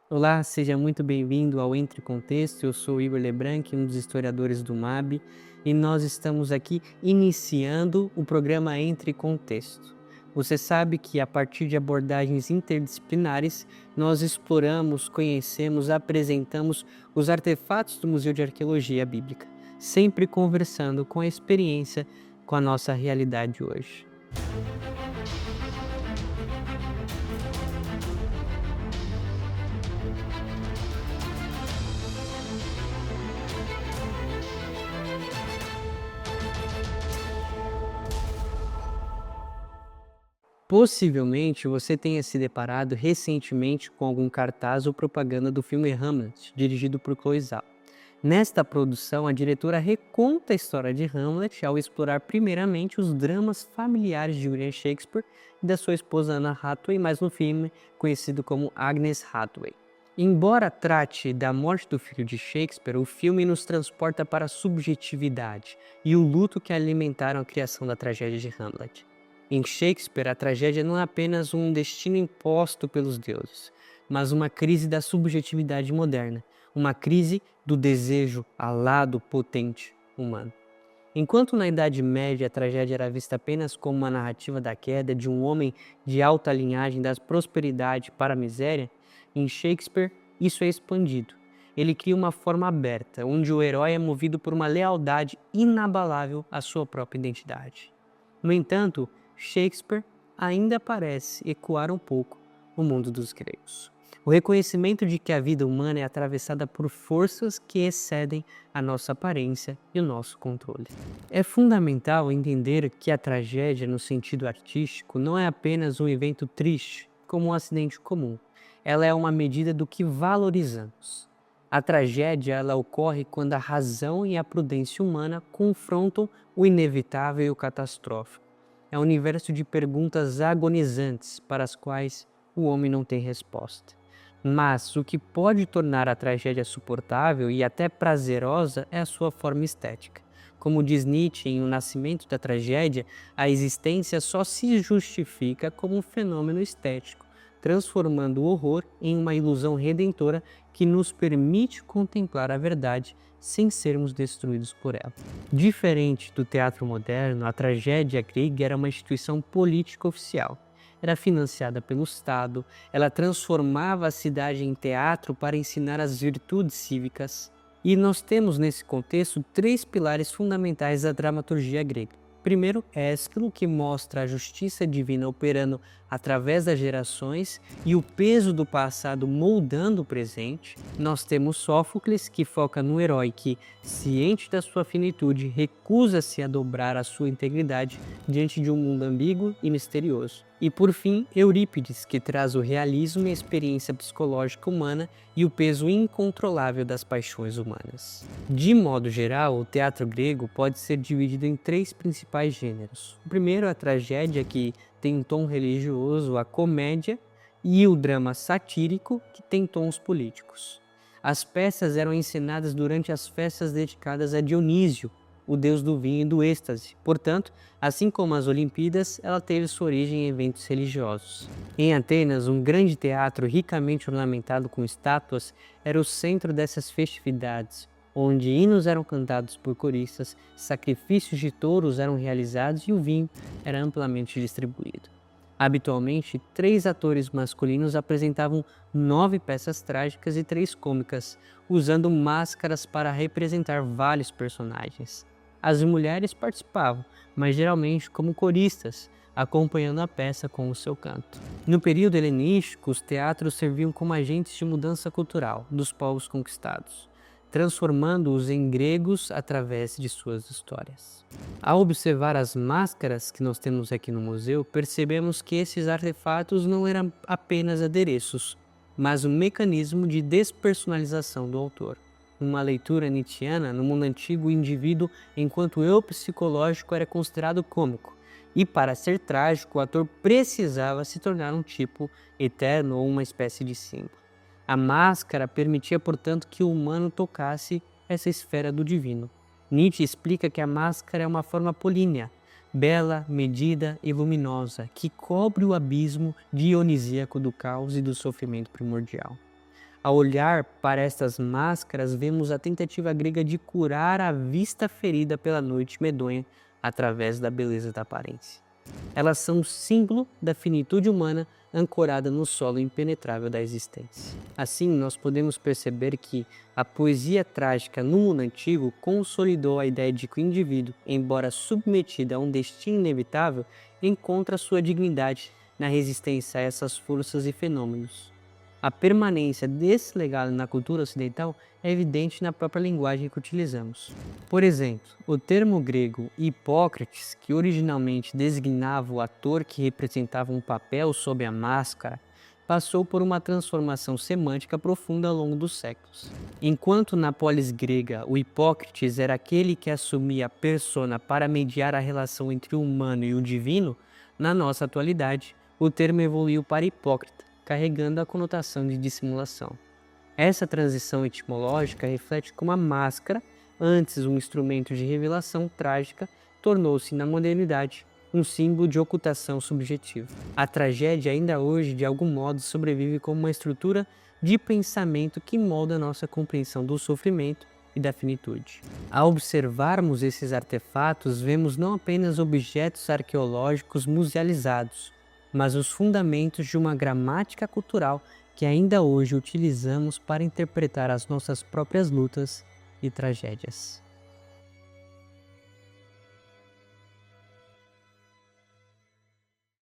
Olá, seja muito bem-vindo ao Entre Contexto. Eu sou Igor Lebranc, um dos historiadores do MAB, e nós estamos aqui iniciando o programa Entre Contexto. Você sabe que a partir de abordagens interdisciplinares, nós exploramos, conhecemos, apresentamos os artefatos do Museu de Arqueologia Bíblica, sempre conversando com a experiência, com a nossa realidade hoje. Possivelmente você tenha se deparado recentemente com algum cartaz ou propaganda do filme Hamlet, dirigido por Chloe Zhao. Nesta produção, a diretora reconta a história de Hamlet ao explorar primeiramente os dramas familiares de William Shakespeare e da sua esposa Anna Hathaway, mas no filme conhecido como Agnes Hathaway. Embora trate da morte do filho de Shakespeare, o filme nos transporta para a subjetividade e o luto que alimentaram a criação da tragédia de Hamlet. Em Shakespeare, a tragédia não é apenas um destino imposto pelos deuses, mas uma crise da subjetividade moderna, uma crise do desejo alado potente humano. Enquanto na Idade Média a tragédia era vista apenas como uma narrativa da queda de um homem de alta linhagem da prosperidade para a miséria, em Shakespeare isso é expandido. Ele cria uma forma aberta, onde o herói é movido por uma lealdade inabalável à sua própria identidade. No entanto, Shakespeare ainda parece ecoar um pouco o mundo dos gregos. O reconhecimento de que a vida humana é atravessada por forças que excedem a nossa aparência e o nosso controle. É fundamental entender que a tragédia, no sentido artístico, não é apenas um evento triste, como um acidente comum. Ela é uma medida do que valorizamos. A tragédia ela ocorre quando a razão e a prudência humana confrontam o inevitável e o catastrófico. É um universo de perguntas agonizantes para as quais o homem não tem resposta. Mas o que pode tornar a tragédia suportável e até prazerosa é a sua forma estética. Como diz Nietzsche em O Nascimento da Tragédia, a existência só se justifica como um fenômeno estético, transformando o horror em uma ilusão redentora que nos permite contemplar a verdade sem sermos destruídos por ela. Diferente do teatro moderno, a tragédia grega era uma instituição política oficial. Era financiada pelo Estado, ela transformava a cidade em teatro para ensinar as virtudes cívicas. E nós temos nesse contexto três pilares fundamentais da dramaturgia grega. Primeiro, Ésquilo, que mostra a justiça divina operando através das gerações e o peso do passado moldando o presente. Nós temos Sófocles, que foca no herói que, ciente da sua finitude, recusa-se a dobrar a sua integridade diante de um mundo ambíguo e misterioso. E por fim, Eurípides, que traz o realismo e a experiência psicológica humana e o peso incontrolável das paixões humanas. De modo geral, o teatro grego pode ser dividido em três principais gêneros. O primeiro é a tragédia, que tem um tom religioso, a comédia, e o drama satírico, que tem tons políticos. As peças eram encenadas durante as festas dedicadas a Dionísio, o deus do vinho e do êxtase. Portanto, assim como as Olimpíadas, ela teve sua origem em eventos religiosos. Em Atenas, um grande teatro ricamente ornamentado com estátuas era o centro dessas festividades, onde hinos eram cantados por coristas, sacrifícios de touros eram realizados e o vinho era amplamente distribuído. Habitualmente, 3 atores masculinos apresentavam 9 peças trágicas e 3 cômicas, usando máscaras para representar vários personagens. As mulheres participavam, mas geralmente como coristas, acompanhando a peça com o seu canto. No período helenístico, os teatros serviam como agentes de mudança cultural dos povos conquistados, transformando-os em gregos através de suas histórias. Ao observar as máscaras que nós temos aqui no museu, percebemos que esses artefatos não eram apenas adereços, mas um mecanismo de despersonalização do autor. Numa leitura nietzschiana, no mundo antigo, o indivíduo, enquanto eu psicológico, era considerado cômico, e para ser trágico, o ator precisava se tornar um tipo eterno ou uma espécie de símbolo. A máscara permitia, portanto, que o humano tocasse essa esfera do divino. Nietzsche explica que a máscara é uma forma apolínea, bela, medida e luminosa, que cobre o abismo dionisíaco do caos e do sofrimento primordial. Ao olhar para estas máscaras, vemos a tentativa grega de curar a vista ferida pela noite medonha através da beleza da aparência. Elas são símbolo da finitude humana ancorada no solo impenetrável da existência. Assim, nós podemos perceber que a poesia trágica no mundo antigo consolidou a ideia de que o indivíduo, embora submetido a um destino inevitável, encontra sua dignidade na resistência a essas forças e fenômenos. A permanência desse legado na cultura ocidental é evidente na própria linguagem que utilizamos. Por exemplo, o termo grego Hipócrates, que originalmente designava o ator que representava um papel sob a máscara, passou por uma transformação semântica profunda ao longo dos séculos. Enquanto na polis grega o Hipócrates era aquele que assumia a persona para mediar a relação entre o humano e o divino, na nossa atualidade, o termo evoluiu para hipócrita, carregando a conotação de dissimulação. Essa transição etimológica reflete como a máscara, antes um instrumento de revelação trágica, tornou-se na modernidade um símbolo de ocultação subjetiva. A tragédia ainda hoje, de algum modo, sobrevive como uma estrutura de pensamento que molda nossa compreensão do sofrimento e da finitude. Ao observarmos esses artefatos, vemos não apenas objetos arqueológicos musealizados, mas os fundamentos de uma gramática cultural que ainda hoje utilizamos para interpretar as nossas próprias lutas e tragédias.